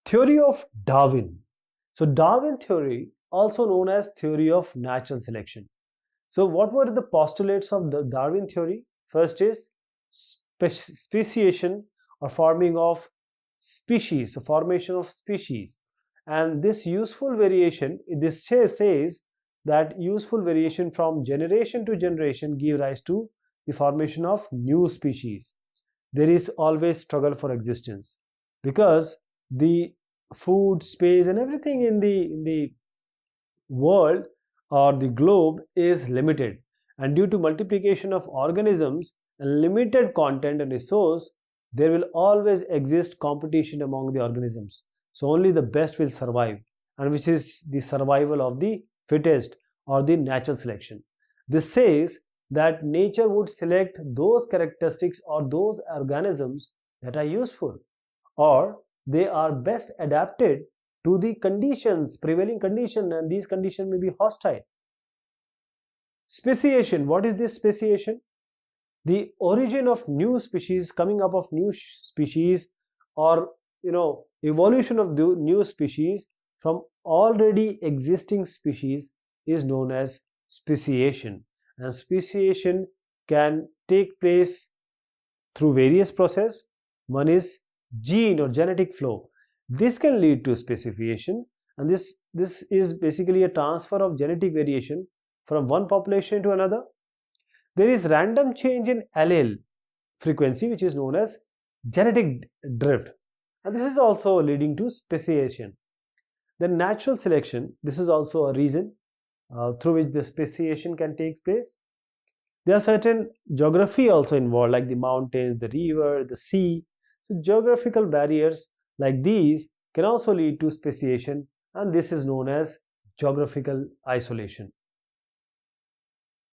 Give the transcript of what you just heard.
Theory of Darwin. So Darwin theory, also known as theory of natural selection. So what were the postulates of the Darwin theory? First is speciation, or forming of species, so formation of species. And this useful variation, this says that useful variation from generation to generation give rise to the formation of new species. There is always struggle for existence because the food, space, and everything in the world or the globe is limited, and due to multiplication of organisms and limited content and resource, there will always exist competition among the organisms. So only the best will survive, and which is the survival of the fittest, or the natural selection. This says that nature would select those characteristics or those organisms that are useful, or they are best adapted to the conditions, prevailing condition, and these conditions may be hostile. Speciation. What is this speciation? The origin of new species, coming up of new species, or evolution of the new species from already existing species is known as speciation. And speciation can take place through various processes. One is gene or genetic flow. This can lead to speciation, and this is basically a transfer of genetic variation from one population to another. There is random change in allele frequency, which is known as genetic drift, and this is also leading to speciation. Then natural selection, this is also a reason through which the speciation can take place. There are certain geography also involved, like the mountains, the river, the sea. So geographical barriers like these can also lead to speciation, and this is known as geographical isolation.